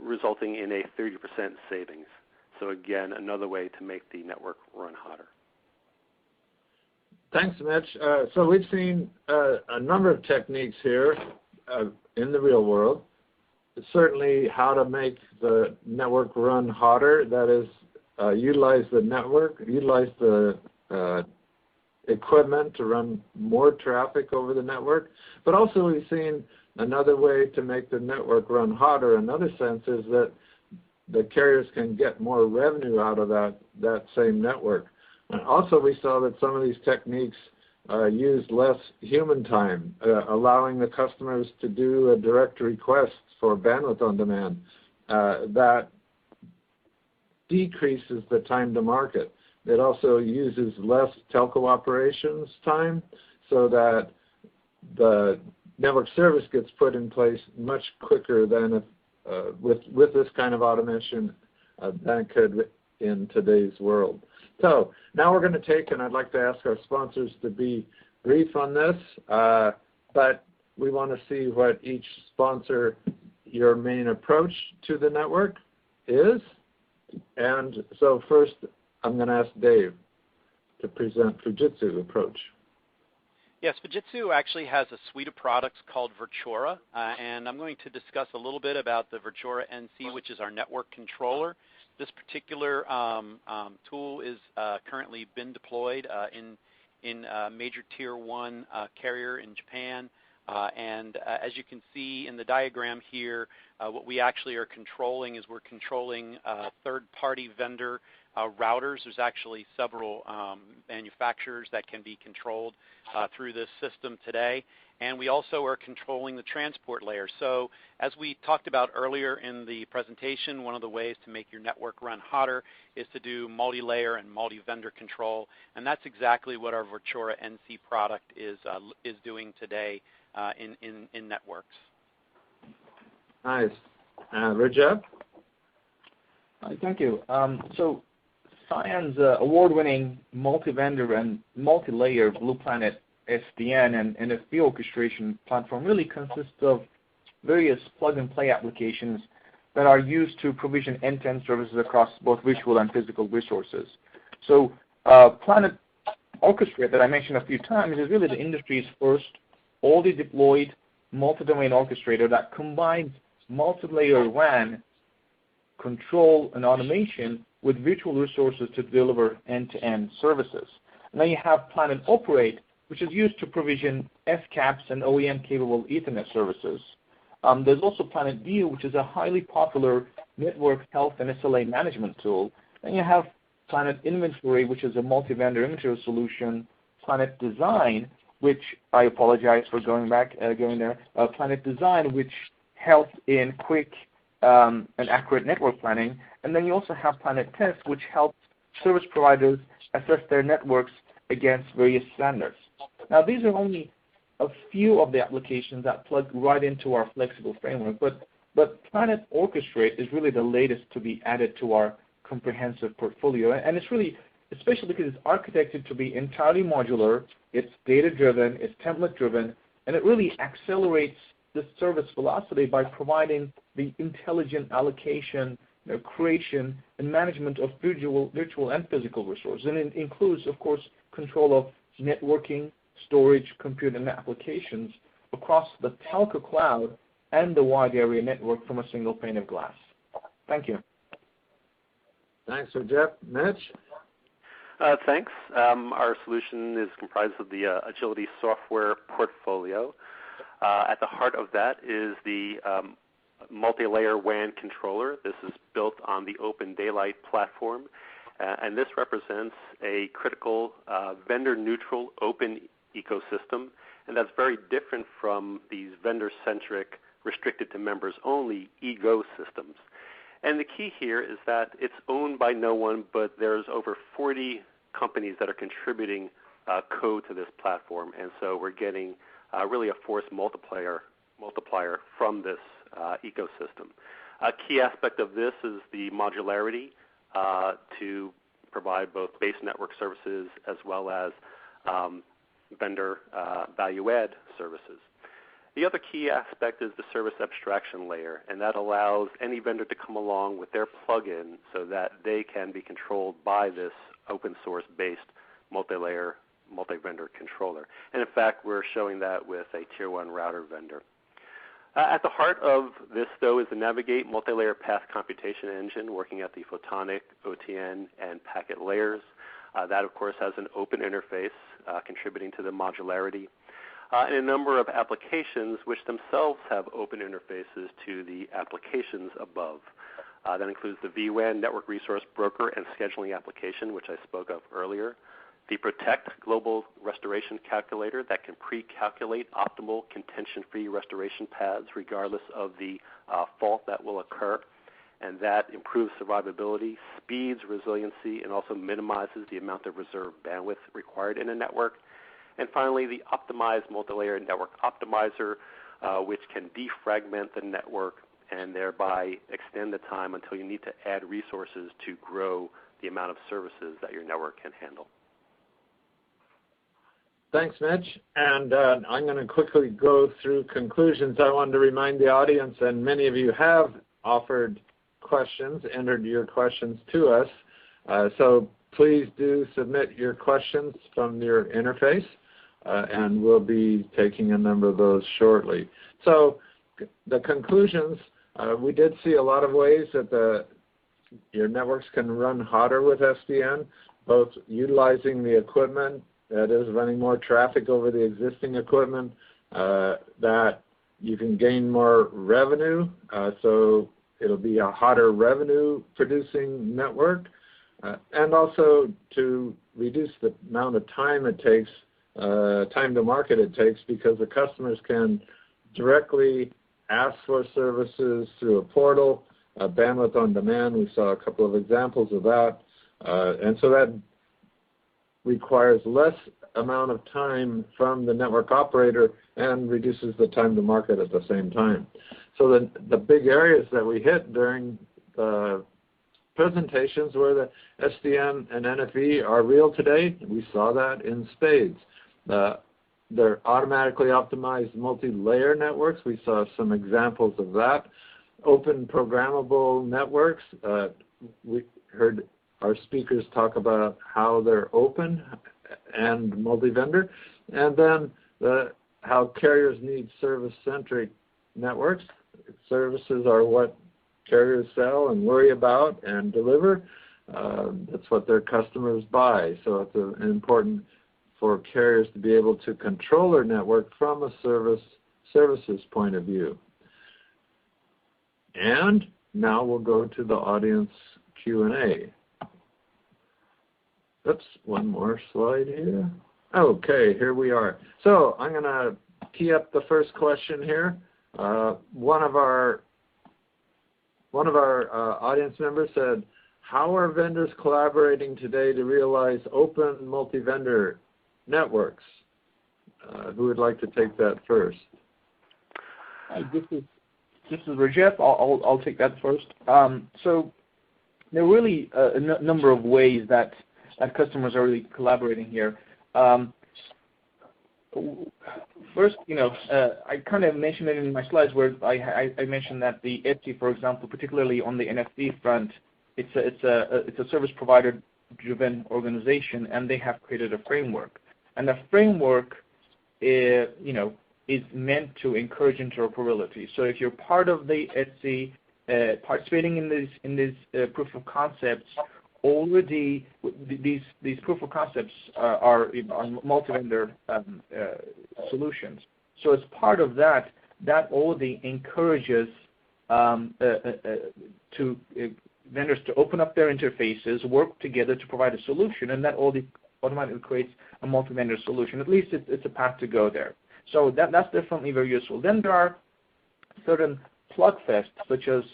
resulting in a 30% savings. So again, another way to make the network run hotter. Thanks, Mitch. So we've seen a number of techniques here in the real world. Certainly how to make the network run hotter, that is, utilize the network, utilize the equipment to run more traffic over the network. But also we've seen another way to make the network run hotter. Another sense is that the carriers can get more revenue out of that same network. And also we saw that some of these techniques use less human time, allowing the customers to do a direct request for bandwidth on demand. That decreases the time to market. It also uses less telco operations time, so that the network service gets put in place much quicker than with this kind of automation than it could in today's world. So now we're going to take, and I'd like to ask our sponsors to be brief on this, but we want to see what each sponsor, your main approach to the network is. And so first, I'm going to ask Dave to present Fujitsu approach. Yes, Fujitsu actually has a suite of products called Virtura, and I'm going to discuss a little bit about the Virtura NC, which is our network controller. This particular tool is currently been deployed in a major Tier 1 carrier in Japan. And as you can see in the diagram here, what we actually are controlling is we're controlling third-party vendor routers. There's actually several manufacturers that can be controlled through this system today. And we also are controlling the transport layer. So as we talked about earlier in the presentation, one of the ways to make your network run hotter is to do multi-layer and multi-vendor control. And that's exactly what our Virtura NC product is doing today in networks. Nice. Rajab? Thank you. So Cyan's award-winning multi-vendor and multi-layer Blue Planet SDN and NFV orchestration platform really consists of various plug-and-play applications that are used to provision end-to-end services across both virtual and physical resources. So Planet Orchestrate that I mentioned a few times is really the industry's first already deployed multi-domain orchestrator that combines multi-layer WAN control and automation with virtual resources to deliver end-to-end services. And then you have Planet Operate, which is used to provision FCAPs and OEM-capable Ethernet services. There's also Planet View, which is a highly popular network health and SLA management tool. And you have Planet Inventory, which is a multi-vendor inventory solution. Planet Design, which I apologize for going there. Planet Design, which helps in quick and accurate network planning. And then you also have Planet Test, which helps service providers assess their networks against various standards. Now, these are only a few of the applications that plug right into our flexible framework, but Planet Orchestrate is really the latest to be added to our comprehensive portfolio. And it's really, especially because it's architected to be entirely modular, it's data-driven, it's template-driven, and it really accelerates the service velocity by providing the intelligent allocation, creation, and management of virtual and physical resources. And it includes, of course, control of networking, storage, compute, and applications across the telco cloud and the wide area network from a single pane of glass. Thank you. Thanks, Jeff. Mitch? Thanks. Our solution is comprised of the Agility software portfolio. At the heart of that is the multi-layer WAN controller. This is built on the Open Daylight platform, and this represents a critical vendor-neutral open ecosystem, and that's very different from these vendor-centric, restricted to members only ego systems. And the key here is that it's owned by no one, but there's over 40 companies that are contributing code to this platform, and so we're getting really a force multiplier from this ecosystem. A key aspect of this is the modularity to provide both base network services as well as vendor value-add services. The other key aspect is the service abstraction layer, and that allows any vendor to come along with their plugin so that they can be controlled by this open source based multi-layer, multi-vendor controller. And in fact, we're showing that with a tier 1 router vendor. At the heart of this, though, is the Navigate multi-layer path computation engine working at the photonic, OTN, and packet layers. That, of course, has an open interface contributing to the modularity. And a number of applications which themselves have open interfaces to the applications above. That includes the vWAN Network Resource Broker and Scheduling application, which I spoke of earlier. The Protect Global Restoration Calculator that can pre-calculate optimal contention-free restoration paths regardless of the fault that will occur. And that improves survivability, speeds resiliency, and also minimizes the amount of reserve bandwidth required in a network. And finally, the Optimized Multilayer Network Optimizer, which can defragment the network and thereby extend the time until you need to add resources to grow the amount of services that your network can handle. Thanks, Mitch. And I'm going to quickly go through conclusions. I wanted to remind the audience, and many of you have offered questions, entered your questions to us. So please do submit your questions from your interface, and we'll be taking a number of those shortly. So the conclusions, we did see a lot of ways that your networks can run hotter with SDN, both utilizing the equipment, that is running more traffic over the existing equipment, that you can gain more revenue, so it'll be a hotter revenue producing network, and also to reduce the amount of time it takes, time to market it takes, because the customers can directly ask for services through a portal, bandwidth on demand. We saw a couple of examples of that, and so that requires less amount of time from the network operator and reduces the time to market at the same time. So the big areas that we hit during the presentations where the SDN and NFV are real today. We saw that in spades. They're automatically optimized multi-layer networks. We saw some examples of that. Open programmable networks. We heard our speakers talk about how they're open and multi-vendor. And then how carriers need service-centric networks. Services are what carriers sell and worry about and deliver. That's what their customers buy. So it's important for carriers to be able to control their network from a services point of view. And now we'll go to the audience Q&A. Oops, one more slide here. Okay, here we are. So I'm going to tee up the first question here. One of our audience members said, how are vendors collaborating today to realize open multi-vendor networks? Who would like to take that first? This is Rajat. I'll take that first. So there are really a number of ways that customers are really collaborating here. First, I kind of mentioned it in my slides where I mentioned that the ETSI, for example, particularly on the NFV front, it's a service provider-driven organization, and they have created a framework. And the framework is meant to encourage interoperability. So if you're part of the ETSI, participating in these proof of concepts, already these proof of concepts are multi-vendor solutions. So as part of that already encourages vendors to open up their interfaces, work together to provide a solution, and that automatically creates a multi-vendor solution. At least it's a path to go there. So that's definitely very useful. Then there are certain plug fests, such as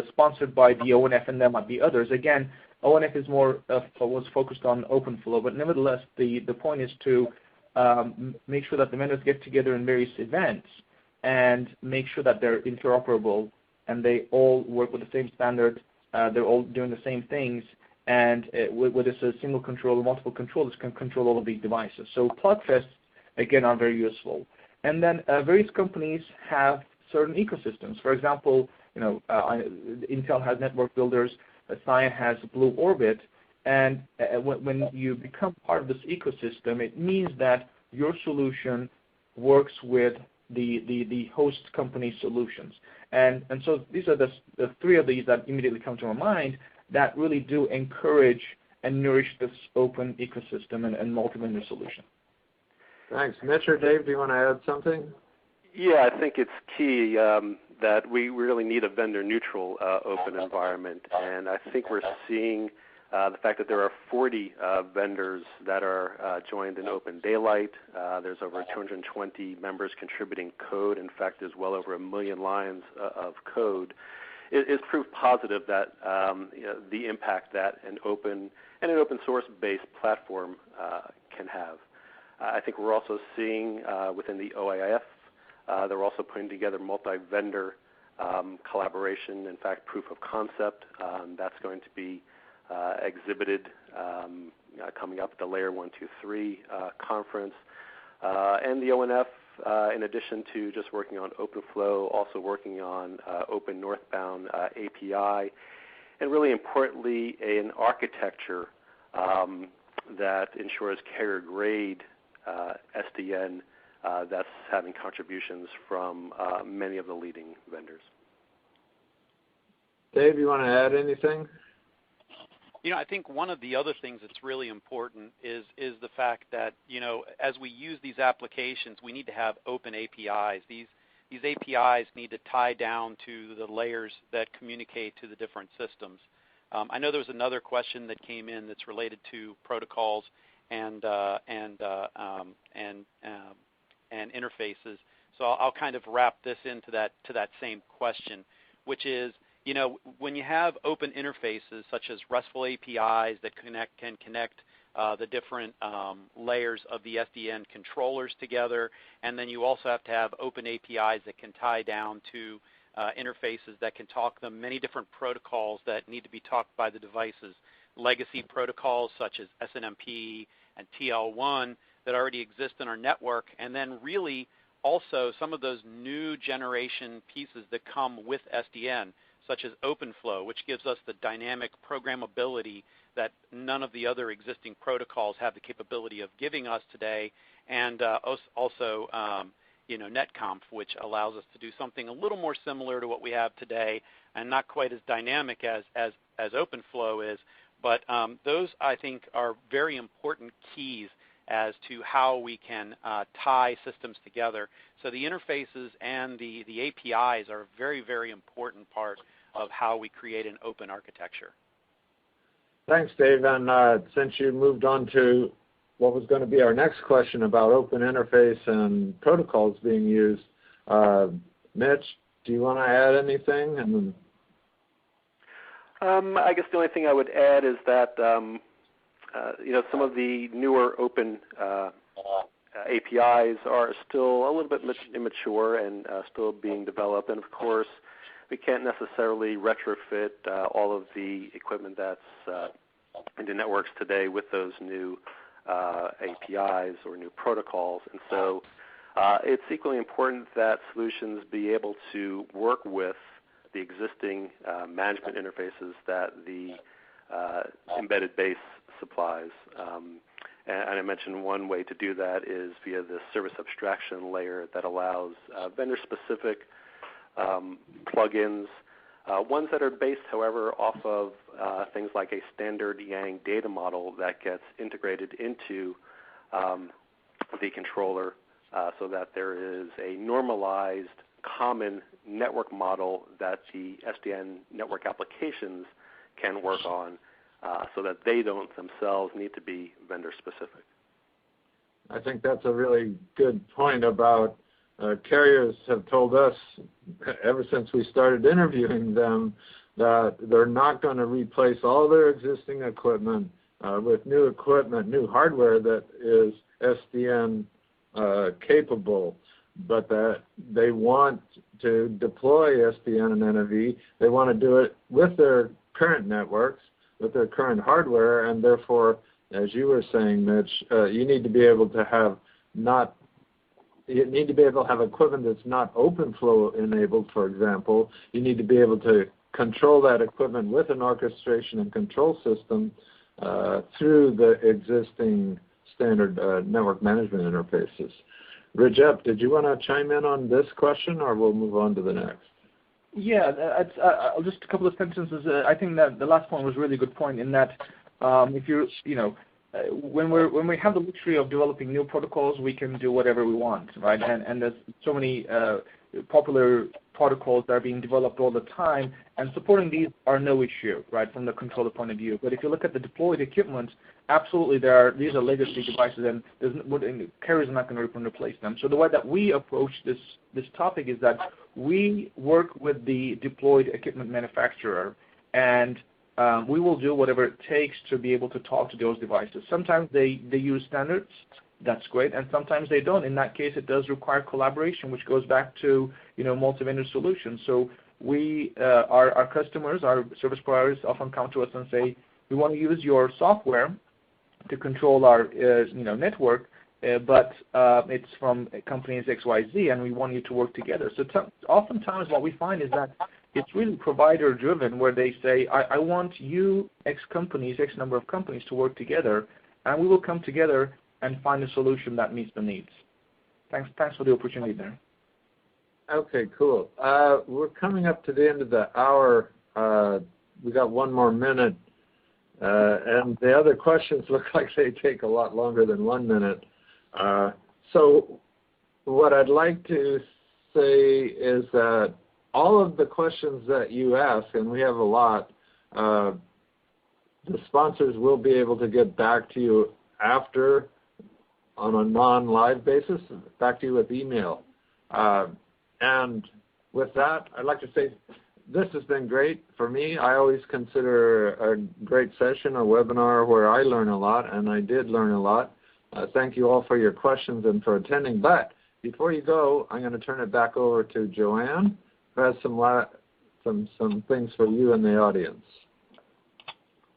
sponsored by the ONF, and there might be others. Again, ONF is more was focused on open flow, but nevertheless, the point is to make sure that the vendors get together in various events and make sure that they're interoperable and they all work with the same standard. They're all doing the same things, and whether it's a single controller or multiple controllers can control all of these devices. So plug fests, again, are very useful. And then various companies have certain ecosystems. For example, Intel has network builders. Cyan has Blue Orbit, and when you become part of this ecosystem, it means that your solution works with the host company solutions. And so these are the three of these that immediately come to my mind that really do encourage and nourish this open ecosystem and multi-vendor solution. Thanks. Mitch or Dave, do you want to add something? Yeah, I think it's key that we really need a vendor-neutral open environment, and I think we're seeing the fact that there are 40 vendors that are joined in Open Daylight. There's over 220 members contributing code. In fact, there's well over 1 million lines of code. Is proof positive that the impact that an open source-based platform can have. I think we're also seeing within the OIF, they're also putting together multi-vendor collaboration, in fact, proof of concept. That's going to be exhibited coming up at the Layer 123 conference. And the ONF, in addition to just working on OpenFlow, also working on Open Northbound API, and really importantly, an architecture that ensures carrier-grade SDN that's having contributions from many of the leading vendors. Dave, you want to add anything? I think one of the other things that's really important is the fact that, as we use these applications, we need to have open APIs. These APIs need to tie down to the layers that communicate to the different systems. I know there was another question that came in that's related to protocols and interfaces. So I'll kind of wrap this into that same question, which is, when you have open interfaces such as RESTful APIs that can connect the different layers of the SDN controllers together, and then you also have to have open APIs that can tie down to interfaces that can talk them, many different protocols that need to be talked by the devices, legacy protocols such as SNMP and TL1 that already exist in our network, and then really also some of those new generation pieces that come with SDN, such as OpenFlow, which gives us the dynamic programmability that none of the other existing protocols have the capability of giving us today, and also NetConf, which allows us to do something a little more similar to what we have today and not quite as dynamic as OpenFlow is. But those, I think, are very important keys as to how we can tie systems together. So the interfaces and the APIs are a very, very important part of how we create an open architecture. Thanks, Dave. And since you moved on to what was going to be our next question about open interface and protocols being used, Mitch, do you want to add anything? And I guess the only thing I would add is that some of the newer open APIs are still a little bit immature and still being developed. And of course, we can't necessarily retrofit all of the equipment that's into networks today with those new APIs or new protocols. And so it's equally important that solutions be able to work with the existing management interfaces that the embedded base supplies. And I mentioned one way to do that is via the service abstraction layer that allows vendor-specific plugins, ones that are based, however, off of things like a standard Yang data model that gets integrated into the controller so that there is a normalized common network model that the SDN network applications can work on so that they don't themselves need to be vendor-specific. I think that's a really good point about carriers have told us ever since we started interviewing them that they're not going to replace all their existing equipment with new equipment, new hardware that is SDN capable, but that they want to deploy SDN and NFV. They want to do it with their current networks, with their current hardware, and therefore, as you were saying, Mitch, you need to be able to have equipment that's not OpenFlow enabled, for example. You need to be able to control that equipment with an orchestration and control system through the existing standard network management interfaces. Rajep, did you want to chime in on this question, or we'll move on to the next? Yeah, just a couple of sentences. I think that the last point was a really good point in that if when we have the luxury of developing new protocols, we can do whatever we want, right? And there's so many popular protocols that are being developed all the time, and supporting these are no issue, right, from the controller point of view. But if you look at the deployed equipment, absolutely these are legacy devices, and carriers are not going to replace them. So the way that we approach this topic is that we work with the deployed equipment manufacturer, and we will do whatever it takes to be able to talk to those devices. Sometimes they use standards. That's great, and sometimes they don't. In that case, it does require collaboration, which goes back to multi-vendor solutions. So our customers, our service providers, often come to us and say, we want to use your software to control our network, but it's from companies XYZ, and we want you to work together. So oftentimes what we find is that it's really provider-driven, where they say, I want you, X number of companies, to work together, and we will come together and find a solution that meets the needs. Thanks for the opportunity there. Okay, cool. We're coming up to the end of the hour. We got one more minute, and the other questions look like they take a lot longer than 1 minute. So what I'd like to say is that all of the questions that you ask, and we have a lot, the sponsors will be able to get back to you after on a non-live basis, back to you with email. And with that, I'd like to say this has been great for me. I always consider a great session, a webinar, where I learn a lot, and I did learn a lot. Thank you all for your questions and for attending. But before you go, I'm going to turn it back over to Joanne has some things for you in the audience.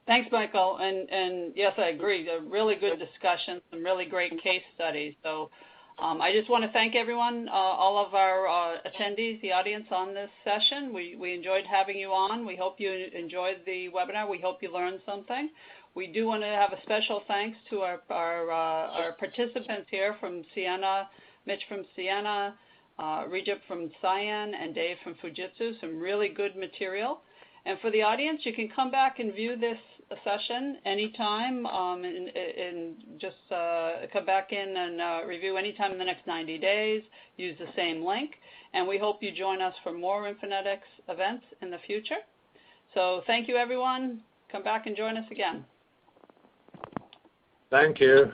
Thanks, Michael. And yes, I agree. A really good discussion, some really great case studies. So I just want to thank everyone, all of our attendees, the audience on this session. We enjoyed having you on. We hope you enjoyed the webinar. We hope you learned something. We do want to have a special thanks to our participants here from Ciena, Mitch from Ciena, Rejip from Cyan, and Dave from Fujitsu. Some really good material. And for the audience, you can come back and view this session anytime, and just come back in and review anytime in the next 90 days. Use the same link. And we hope you join us for more Infonetics events in the future. So thank you, everyone. Come back and join us again. Thank you.